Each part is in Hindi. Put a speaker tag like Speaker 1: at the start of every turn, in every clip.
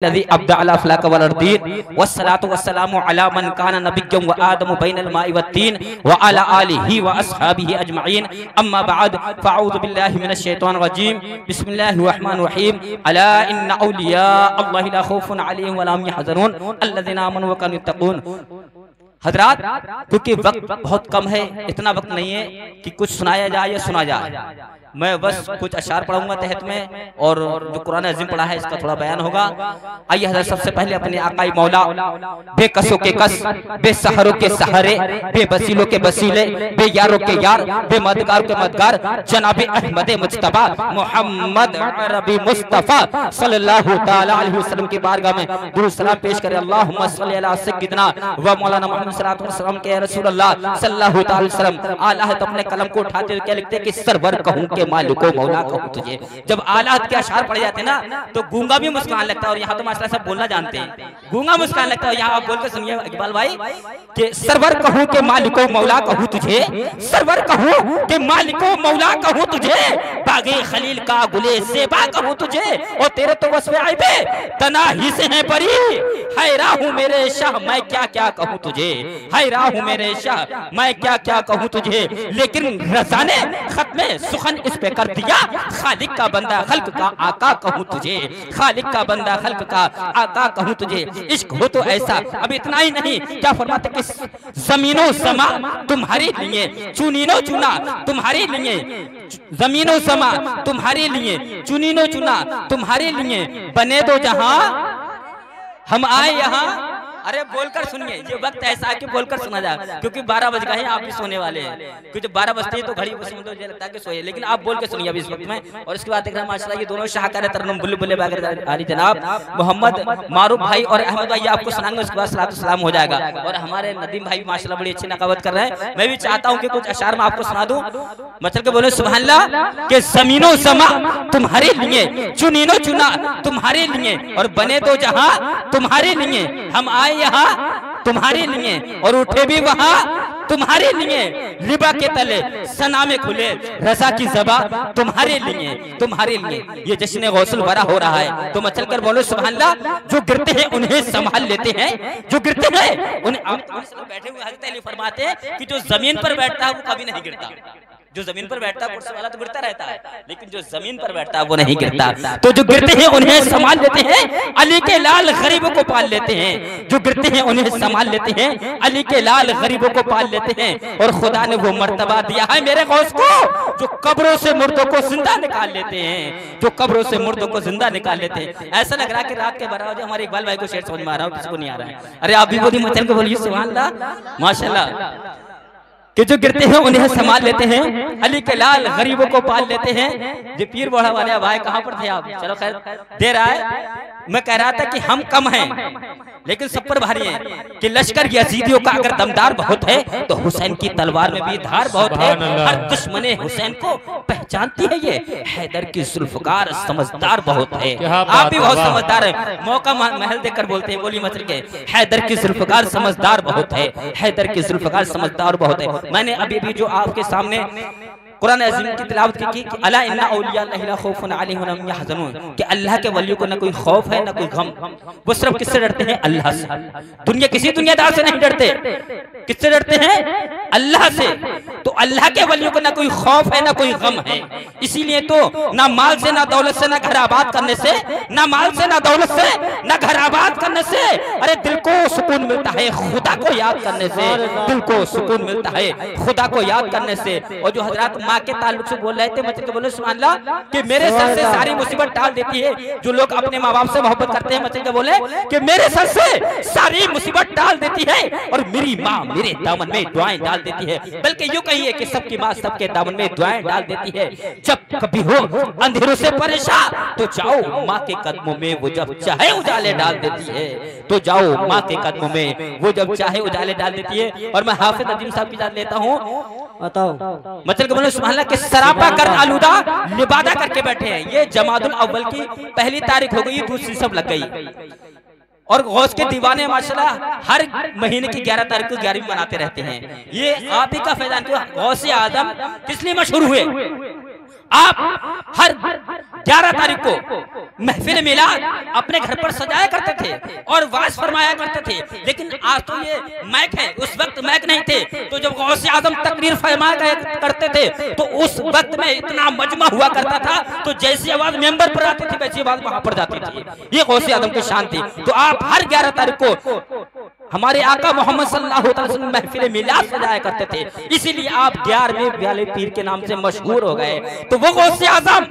Speaker 1: लज़ी अब्दा अला फलाक वल अर्दीन वस्सलातु वस्सलामु अला मन काना नबिय्यन व आदमु बैनल माइ वत्तीन व अला आलिहि व अस्हाबिहि अजमईन अम्मा बाद फ़अऊज़ु बिल्लाहि मिनश शैतानिर रजीम बिस्मिल्लाहिर रहमानिर रहीम अला इन्ना औलिया अल्लाहि ला खौफुन अलैहिम व ला हुम यहज़नून अल्लज़ीना आमनू व कानू यत्तक़ून। हज़रात, क्योंकि वक्त बहुत कम है, इतना वक्त नहीं है कि कुछ सुनाया जाए या सुना जाए। मैं बस कुछ अशार पढ़ूंगा तहत में, और जो कुरान अज़ीम पढ़ा है इसका थोड़ा बयान होगा। आइए हज़रत, सबसे पहले अपने आकाई मौला बेकसों के कस, बेसहारों के सहारे, बेबसीलों के बसीले, बेयारों के यार, बेमदगार के मदगार जनाब अहमद मुज्तबा मोहम्मद अरबी मुस्तफ़ा सल्लल्लाहु तआला अलैहि वसल्लम की बारगाह में दुरूद सलाम पेश करें। अल्लाहुम्मा सल्ली अला सय्यिदिना व मौलाना मोहम्मद सल्लल्लाहु अलैहि वसल्लम के रसूलुल्लाह सल्लल्लाहु तआला अलैहि वसल्लम। आला है तो अपने कलम को उठाते हुए क्या लिखते हैं कि सरवर कहूं के मालिको मौला कहूं तुझे। जब आलात के अशार पढ़े जाते हैं ना तो गूंगा भी मुस्कान लगता है, और यहाँ तो माशाल्लाह सब बोलना जानते हैं, गूंगा मुस्कान लगता है। यहाँ आप बोल के सुनिए इकबाल भाई कि सरवर कहूं के मालिको मौला कहूं तुझे, सरवर कहूं के मालिको मौला कहूं तुझे, बागे खलील का गुले सेबा कहूं तुझे, और तेरे तो वस्फ़े आइबे तनाही से है परी, हैरा हूं मेरे शाह मैं क्या क्या कहूं तुझे, हैरा हूं मेरे शाह मैं क्या क्या कहूं तुझे। लेकिन रज़ा ने खत्मे सुखन इस पे कर दिया, खालिक का बंदा खल्क का आका कहूं तुझे, खालिक का बंदा खल्क का आका कहूं तुझे। इश्क हो तो ऐसा, अब इतना ही नहीं, क्या फरमाते कि जमीनों समा तुम्हारे लिए, चुनीनो चुना तुम्हारे लिए, जमीनों समा तुम्हारे लिए, चुनीनो चुना तुम्हारे लिए, बने दो जहां हम आए यहाँ। अरे बोलकर सुनिए, ये वक्त ऐसा है कि बोलकर सुना जाए, क्योंकि 12 बज गए हैं, आप भी सोने वाले हैं, क्योंकि जब 12 बजते हैं तो घड़ी उसी में तो लगता है कि सोए, लेकिन आप बोल के सुनिए अभी इस वक्त में। और इसके बाद देख रहे हैं माशाल्लाह ये दोनों शाहकार तरन्नुम बुलबुल बागर आली जनाब मोहम्मद मारूफ भाई और अहमद भाई आपको सुनाएंगे, उसके बाद सलातो सलाम हो जाएगा। और हमारे नदीम भाई माशाल्लाह बड़ी अच्छी नकावत कर रहे हैं। मैं भी चाहता हूँ कि कुछ अशार में आपको सुना दूं, मतलब के बोले सुभान अल्लाह के जमीनों समा तुम्हारे लिए, चुनीनो चुना तुम्हारे लिए, और बने दो जहां तुम्हारे लिए, हम आए यहाँ तुम्हारे लिए और उठे भी वहां तुम्हारे लिए, लिबा के तले सना में खुले रज़ा की ज़बा तुम्हारे लिए, तुम्हारे लिए। ये जश्न गौसल वरा हो रहा है, तो मचल कर बोलो सुभान अल्लाह। जो गिरते हैं उन्हें संभाल लेते हैं, जो गिरते हैं उन्हें, बैठे हुए हज़रत अली फरमाते हैं कि जो जमीन पर बैठता है वो कभी नहीं गिरता। जो जमीन पर बैठता है कुर्सी वाला तो गिरता रहता है, लेकिन जो जमीन पर बैठता है वो नहीं गिरता। तो जो गिरते हैं उन्हें संभाल लेते हैं, अली के लाल गरीबों को पाल लेते हैं। जो गिरते हैं उन्हें संभाल लेते हैं, अली के लाल गरीबों को पाल लेते हैं। और खुदा ने वो मर्तबा दिया है मेरे गौस को, जो कब्रों से मुर्दों को जिंदा निकाल लेते हैं, जो कब्रों से मुर्दों को जिंदा निकाल लेते हैं। ऐसा लग रहा है कि रात के 12 बजे हमारे इकबाल भाई को शेर समझ में आ रहा है, किसी को नहीं आ रहा है। अरे आप भी बोलिए, मचल के बोलिए सुभान अल्लाह माशाल्लाह। कि जो गिरते हैं उन्हें संभाल लेते हैं, अली के लाल गरीबों को पाल लेते हैं। जो पीर बोढ़ा वाले भाई कहाँ पर थे आप? चलो खैर दे रहा है। मैं कह रहा था कि हम कम हैं लेकिन सब पर भारी हैं, कि लश्कर यजीदियों का अगर दमदार बहुत है तो हुसैन की तलवार में भी धार बहुत है। हर दुश्मने हुसैन को पहचानती है, ये हैदर की जुल्फकार समझदार बहुत है। आप भी बहुत समझदार है, मौका महल देकर बोलते हैं, बोली मचल के हैदर की जुल्फकार समझदार बहुत है, हैदर की जुल्फकार समझदार बहुत है। मैंने अभी भी जो आपके सामने कुरान अज़ीम की तिलावत की कि अला इन्ना औलिया अल्लाह ला खौफुन अलैहिम व ला हुम यहज़नून, कि अल्लाह के वलियों को न कोई खौफ है न कोई गम। वो सिर्फ किससे डरते हैं? अल्लाह से। दुनिया किसी दुनियादार से नहीं डरते, किससे डरते हैं? अल्लाह से। तो अल्लाह के वलियों को न कोई खौफ है न कोई गम है। इसीलिए तो ना माल से ना दौलत से ना घर आबाद करने से, ना माल से ना दौलत से ना घर आबाद करने से, अरे दिल को सुकून मिलता है खुदा को याद करने से, दिल को सुकून मिलता है खुदा को याद करने से। और जो हजरात माँ के ताल्लुक से बोल रहे थे, मतलब के बोले सुभान अल्लाह कि मेरे सर से सारी मुसीबत टाल देती है। जो लोग अपने माँ बाप से मोहब्बत करते हैं, मतलब के बोले कि मेरे सर से सारी मुसीबत टाल देती है, और मेरी माँ मेरे दामन में दुआएं डाल देती है। बल्कि यूं कहिए कि सबकी माँ सबके दामन में दुआएं डाल देती है। जब कभी हो अंधेरों से परेशान तो जाओ माँ के कदमों में, वो जब चाहे उजाले डाल देती है। तो जाओ माँ के कदमों में, वो जब चाहे उजाले डाल देती है। और मैं हाफिज अजीम साहब की याद लेता हूँ, बताओ मतलब के बोले सुभान अल्लाह के सरापा कर आलूदा लिबादा करके बैठे हैं। ये जमादुल अव्वल की पहली तारीख हो गई, दूसरी सब लग गई। और गौस के दीवाने माशाल्लाह हर महीने की 11 तारीख को 11वीं मनाते रहते हैं। ये आप ही का फैजान। गौस आजम किस लिए मशहूर हुए? आप हर 11 तारीख को महफिल मिलाद अपने घर पर सजाया करते थे और वाज फरमाया करते थे, लेकिन आज तो ये माइक है, उस वक्त माइक नहीं थे। तो जब गौसे आजम तकरीर फरमाया करते थे तो उस वक्त में इतना मजमा हुआ करता था, तो जैसी आवाज मेंबर पर आती थी वैसी आवाज वहां पर जाती थी। ये गौसे आजम की शान थी। तो आप हर 11 तारीख को हमारे आका मोहम्मद सल्लल्लाहु अलैहि वसल्लम महफिल मिलाद सजाया करते थे, इसीलिए आप 11वें वाले पीर के नाम से मशहूर हो गए। तो वो गौसे आजम,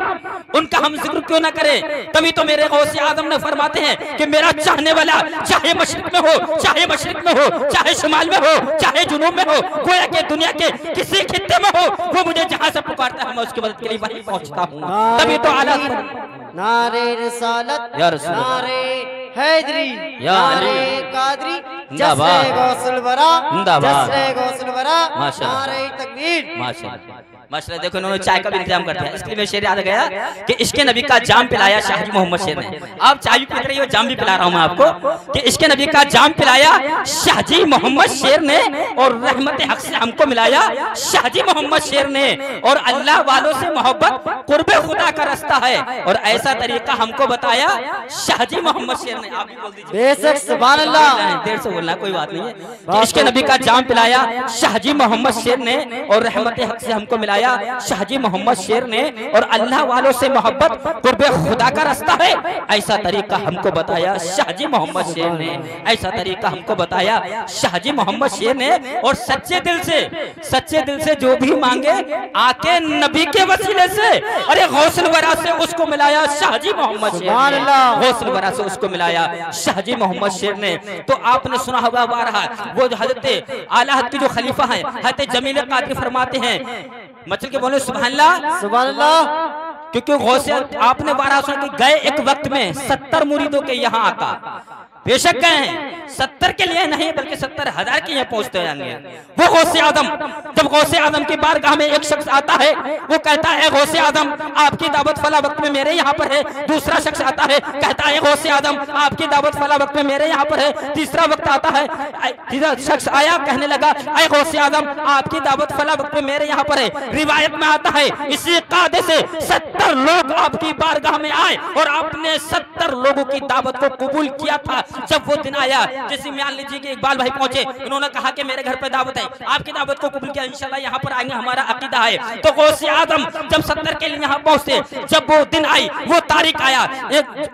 Speaker 1: उनका हम जिक्र क्यों ना करें? तभी तो मेरे गौसे आजम ने फरमाते हैं कि मेरा चाहने वाला चाहे मशरिक में हो, चाहे मशरिक में हो, चाहे शुमाल में हो, चाहे जुनूब में हो, गोया के दुनिया के किसी खित्ते में हो, वो मुझे जहां से पुकारता है मैं उसकी मदद के लिए वहीं पहुंचता हूँ। तभी तो आला
Speaker 2: नारे रिसालत, नारे हैदरी, नारे कादरी, जस्रे गौसुल वरा, जस्रे गौसुल वरा, नारे तकबीर।
Speaker 1: माशाल्लाह। देखो इन्होंने चाय का भी इंतजाम कर दिया, इसलिए मैं शेर याद गया कि इश्क़े नबी का जाम पिलाया शाहजी मोहम्मद शेर ने। आप चाय भी पी रही हो, जाम भी पिला रहा हूं मैं आपको कि इश्क़े नबी का जाम पिलाया शाहजी मोहम्मद शेर ने और रहमत हक से हमको मिलाया शाहजी मोहम्मद शेर ने। और अल्लाह वालों से मोहब्बत कुर्बे खुदा का रास्ता है और ऐसा तरीका हमको बताया शाहजी मोहम्मद शेर ने। आप भी बोल दीजिए
Speaker 2: बेशक, सुभान अल्लाह।
Speaker 1: देर से बोलना कोई बात नहीं है। इश्क़े नबी का जाम पिलाया शाहजी मोहम्मद शेर ने और रहमत हक से हमको मिलाया शाहजी मोहम्मद शेर ने। और अल्लाह वालों से मोहब्बत कुर्बे खुदा का रास्ता है, ऐसा तरीका हमको बताया शाहजी मोहम्मद शेर ने। ऐसा तरीका हमको बताया शाहजी मोहम्मद शेर ने। और सच्चे दिल से जो भी मांगे आके नबी के वसीले से, अरे गौसल वरा से उसको मिलाया शाहजी मोहम्मद शेर ने। गौसल वरा से उसको मिलाया शाहजी मोहम्मद शेर ने। तो आपने सुना होगा बारहा वो हजरत आला हज़रत के जो खलीफा हैं हजरत जमील कादरी फरमाते हैं, मचल के बोले सुभान अल्लाह,
Speaker 2: सुभान अल्लाह।
Speaker 1: क्योंकि गौसे आपने बारहा सुना कि गए एक वक्त में 70 मुरीदों के यहाँ आका, बेशक गए हैं 70 के लिए नहीं बल्कि 70,000 के यहाँ पहुंचते जाएंगे। वो गौसे आदम, जब गौसे आदम की बारगाह में एक शख्स आता है, वो कहता है गौसे आदम आपकी दावत फला वक्त में मेरे यहाँ पर है। दूसरा शख्स आता है कहता है गौसे आदम आपकी दावत फला वक्त में मेरे यहाँ पर है। तीसरा वक्त आता है, तीसरा शख्स आया कहने लगा अय गौसे आदम आपकी दावत फला वक्त में मेरे यहाँ पर है। रिवायत में आता है इसी कायदे से 70 लोग आपकी बारगाह में आए और आपने 70 लोगों की दावत को कबूल किया था। जब वो दिन आया, जैसे मान लीजिए कि इकबाल भाई पहुंचे, इन्होंने कहा कि मेरे घर पे दावत है, आपकी दावत को कबूल किया, इंशाल्लाह यहाँ पर आएंगे, हमारा अकीदा है। तो गौसे आदम जब 70 के लिए यहाँ पहुंचे, जब वो दिन आई, वो तारीख आया,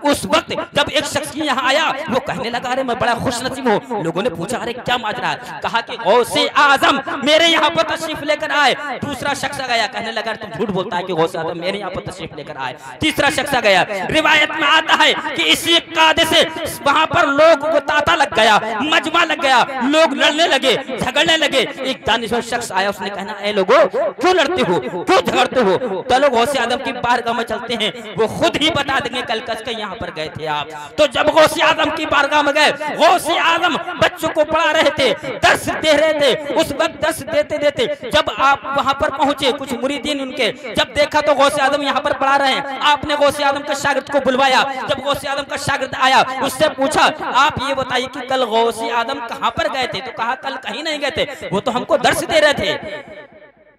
Speaker 1: उस वक्त जब एक शख्स यहाँ आया, वो कहने लगा अरे मैं बड़ा खुश नसीब हूँ। लोगों ने पूछा अरे क्या माजरा है? कहा कि गौसे आजम मेरे यहाँ पर तशरीफ लेकर आए। दूसरा शख्स आ गया, कहने लगा तुम झूठ बोलता है कि गौसे आजम मेरे यहाँ पर तशरीफ लेकर आए। तीसरा शख्स आ गया, रिवायत में आता है कि इसी कायदे से वहां पर लोग को तांता लग गया, मजमा लग गया, लोग लड़ने लगे, झगड़ने लगे। एक दानिशवर शख्स आया, उसने कहना ए लोगों क्यों लड़ते हो, क्यों झगड़ते हो? तो लोग गौसे आदम की बारगाह में चलते हैं, वो खुद ही बता देंगे कल कस के यहाँ पर गए थे आप। तो जब गौसे आदम की बारगाह में गए, गौसे आदम बच्चों को पढ़ा रहे थे, दर्स दे रहे थे। उस वक्त दर्स देते देते जब आप वहां पर पहुंचे, कुछ मुरीदीन उनके जब देखा तो गौसे आदम यहाँ पर पढ़ा रहे हैं, आपने गौसे आदम के शागिर्द को बुलवाया। जब गौसे आदम का शागिर्द आया, उससे पूछा आप ये बताइए कि कल गौसे आदम कहां पर गए थे? तो कहा कल कहीं नहीं गए थे, वो तो हमको दर्स दे रहे थे।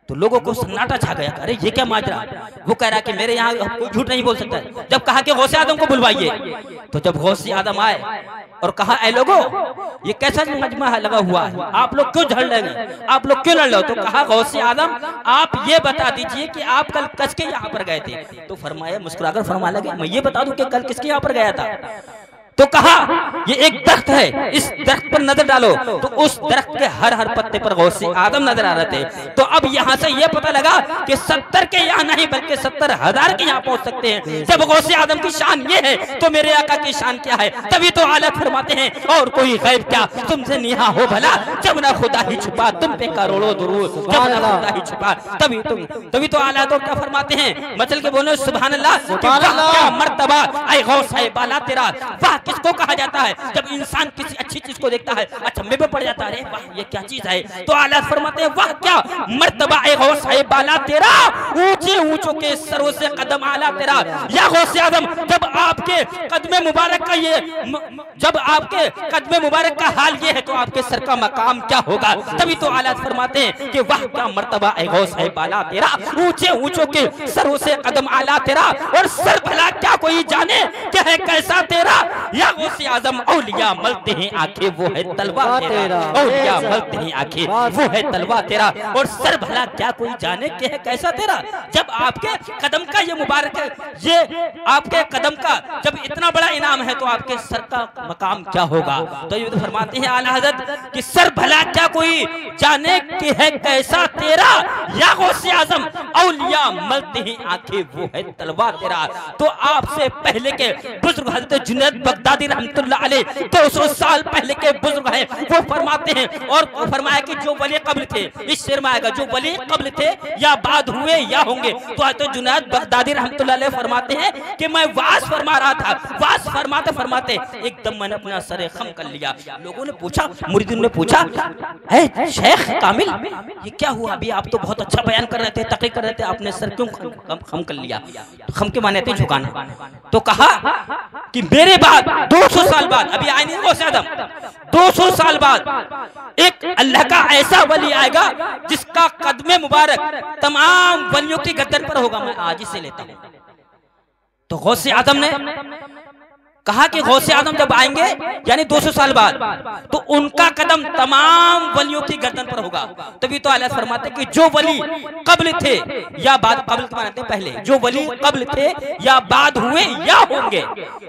Speaker 1: तो लोगों को सन्नाटा छा गया, अरे ये क्या माजरा? वो कह रहा कि मेरे यहाँ कोई झूठ नहीं बोल सकता है। जब कहा कि गौसे आदम को बुलवाइए, तो जब गौसे आदम आए और कहा ऐ लोगों ये कैसा मजमा है लगा हुआ है, आप लोग क्यों झड़ रहे, आप लोग क्यों लड़ रहे हो? तो कहा गौसे आदम आप ये बता दीजिए कि आप कल किसके यहाँ पर गए थे? तो फरमाया, मुस्कुराकर फरमाने लगे मैं ये बता दूं कि कल किसके यहाँ पर गया था? तो कहा ये एक दरख्त है, इस दरख्त पर नजर डालो। तो उस दरख्त के हर पत्ते पर गौसे आदम नजर आ रहे थे। तो अब यहाँ से ये पता लगा कि 70 के यहाँ नहीं बल्कि 70,000 के यहाँ पहुंच सकते हैं। जब गौसे आदम की शान ये है तो मेरे आका की शान क्या है? तभी तो आला फरमाते हैं और कोई गैब क्या तुमसे निहा हो भला, जब ना खुदा ही छुपा तुम पे करोड़ों दुरूद, जब ना खुदा ही छुपा तभी तो आला तो क्या फरमाते हैं, मचल के बोलो सुभान अल्लाह, क्या मर्तबा ऐ गौस है बाला तेरा, किसको कहा जाता है? जब इंसान किसी अच्छी चीज को देखता है अचंभे में पड़ जाता है, अरे वाह ये क्या चीज है। तो आला फरमाते हैं वाह क्या मर्तबा ए गौस है बाला तेरा, ऊंचे ऊंचों के सरों से कदम आला तेरा। या गौसे आजम जब आपके कदमे मुबारक का ये जब आपके कदमे मुबारक का हाल ये है तो आपके सर का मकाम क्या होगा। तभी तो आला फरमाते हैं कि वाह क्या मर्तबा ए गौस है बाला तेरा, ऊंचे ऊंचों के सरों से कदम आला तेरा, और सर भला क्या कोई जाने क्या है कैसा तेरा। या गौसे आजम औलिया मलते हैं आंखें वो है तलवा तेरा, औलिया मलते हैं आंखें वो है तलवा तेरा, और सर भला क्या कोई जाने क्या है कैसा तेरा। जब आपके कदम का ये मुबारक है, ये आपके कदम का जब इतना बड़ा इनाम है तो आपके सर का मकाम क्या होगा। तो ये तो फरमाते हैं आला हज़रत कि सर भला क्या कोई जाने कि है कैसा तेरा। या गौसे आजम औलिया मलते हैं आंखें वो है तलवा तेरा। तो आपसे पहले के बुजुर्ग हज़रत जुनैद बगदादी रहमतुल्लाह अलैह 200 साल पहले के बुजुर्ग हैं, वो फरमाते हैं और फरमाया कि जो वली कब्ल थे, इस शेर में आएगा जो वली कब्ल थे या बाद हुए या होंगे। तो हज़रत जुनैद बगदादी रहमतुल्लाह अलैह फरमाते हैं कि मैं वाज फरमा रहा था, वाज फरमाते फरमाते एकदम मैंने अपना सर खम कर लिया। लोगों ने पूछा, मुरीदों ने पूछा, है शेख कामिल ये क्या हुआ? अभी आप तो बहुत अच्छा बयान कर रहे थे, तकरीर कर रहे थे, आपने सर क्यों खम कर लिया? खम के माने थे झुकाना। तो कहा कि मेरे बाद 200 साल बाद, अभी आए नहीं गौसे आजम, 200 साल बाद एक अल्लाह का ऐसा वली आएगा जिसका कदमे मुबारक तमाम वलियों की गर्दन पर होगा। मैं आज ही से लेता हूं। तो गौसे आजम ने कहा कि गौसे आजम जब आएंगे यानी 200 साल बाद तो उनका कदम तमाम वलियों की गर्दन पर होगा। तभी तो आला फरमाते कि जो वली कब्ल थे या बाद, कब्ल के मानते हैं पहले, जो वली कब्ल थे या बाद हुए या होंगे,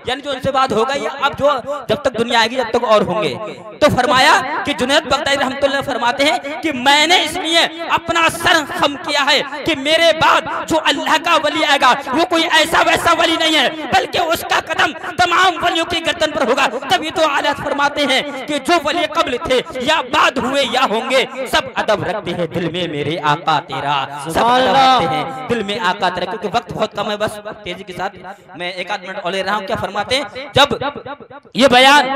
Speaker 1: यानी जो उनसे बाद होगा या अब जो जब तक दुनिया आएगी जब तक और होंगे। तो फरमाया कि जुनैद बगदादी रहमतुल्लाह फरमाते हैं कि मैंने इसलिए अपना सर खम किया है कि मेरे बाद जो अल्लाह का वली आएगा वो कोई ऐसा वैसा वली नहीं है, बल्कि उसका कदम तमाम वलियों की गर्दन पर होगा। तभी तो आला फरमाते हैं कि जो वली कब्ल थे या बाद हुए या होंगे सब अदब रखते हैं दिल में मेरे आका तेरा, सब अदब रखते हैं दिल में आका तेरा। क्योंकि वक्त बहुत कम है, बस तेजी के साथ मैं एक आध मिनट और ले रहा हूँ। क्या फरमाते हैं, जब ये बयान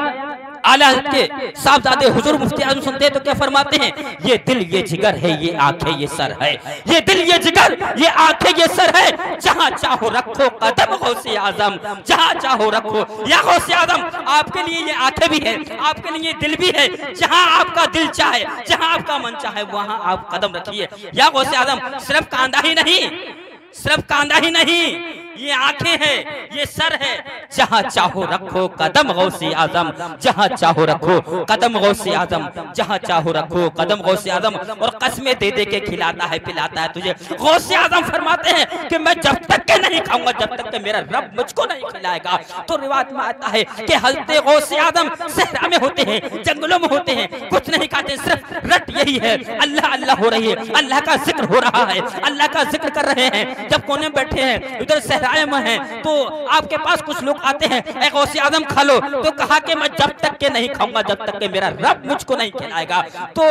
Speaker 1: आला के साहबजादे हुजूर मुफ्ती आजम सुनते हैं तो क्या फरमाते हैं, ये दिल ये जिगर है, ये आंखें ये सर है, ये दिल ये जिगर ये आंखें ये सर है, जहाँ चाहो रखो कदम गौसे आजम, जहाँ चाहो रखो। या गौसे आजम आपके लिए ये आंखें भी है, आपके लिए दिल भी है, जहाँ आपका दिल चाहे, जहाँ आपका मन चाहे वहाँ आप कदम रखिए। या गौसे आजम सिर्फ कांधा ही नहीं, सिर्फ कांधा ही नहीं, ये आंखें हैं, ये सर है, जहाँ चाहो रखो कदम गौसे आजम, जहाँ चाहो रखो कदम गौसे आजम, जहाँ चाहो रखो कदम गौसे आजम। और कसमें दे दे के खिलाता है पिलाता है तुझे। गौसे आजम फरमाते हैं कि मैं जब तक के नहीं खाऊंगा जब तक के मेरा रब मुझको नहीं खिलाएगा। तो रिवायत में आता है कि हज़रत गौसे आजम सहरा में होते हैं, जंगलों में होते हैं, कुछ नहीं खाते, सिर्फ रट यही है, अल्लाह अल्लाह हो रही है, अल्लाह का जिक्र हो रहा है, अल्लाह का जिक्र कर रहे हैं। जब कोने में बैठे हैं उधर सहरा में हैं तो आपके पास कुछ लोग आते हैं, ए गौसे आजम खा लो, तो कहा कि मैं जब तक के नहीं खाऊंगा जब तक के मेरा रब मुझको नहीं खिलाएगा। तो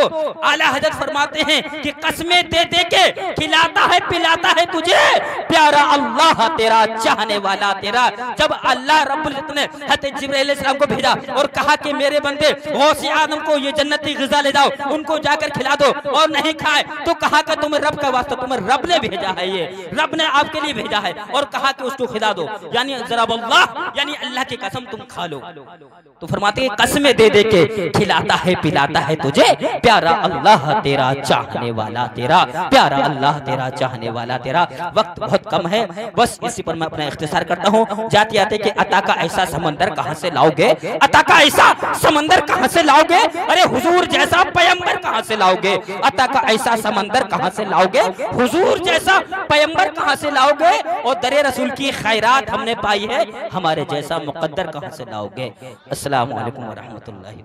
Speaker 1: आला हज़रत फरमाते हैं कि कसमें दे दे के खिलाता है पिलाता है तुझे प्यारा अल्लाह तेरा, चाहने वाला तेरा। जब अल्लाह रब्बुल इज्जत ने हज़रत जिब्रील अलैहिस्सलाम को भेजा और कहा कि मेरे बंदे गौसे आजम को ये जन्नती ग़िज़ा ले जाओ, उनको जाकर खिला दो, और नहीं खाए तो कहा कि तुम्हें रब का वास्ता, तुम्हें रब ने भेजा है, ये रब ने आपके लिए भेजा है, और कहा कि उसको खिला दो, यानी जरा अल्लाह यानी अल्लाह की कसम तुम खा लो। तो फरमाते हैं कसमें दे दे के खिलाता है पिलाता है तुझे प्यारा अल्लाह तेरा, चाहने वाला तेरा, प्यारा अल्लाह तेरा, चाहने वाला तेरा। वक्त बहुत कम है, बस इसी पर मैं अपना इख्तिसार करता हूँ। जाते आते कि अता का ऐसा समंदर कहाँ से लाओगे, अता का ऐसा समंदर कहाँ से लाओगे, अरे हुजूर जैसा पैगंबर कहाँ से लाओगे, अता का ऐसा समंदर कहाँ से लाओगे, हुजूर जैसा पैगंबर कहाँ से लाओगे, और दरे रसूल की खैरात हमने पाई है, हमारे जैसा मुकद्दर कहाँ से लाओगे। अस्सलामु अलैकुम व रहमतुल्लाहि।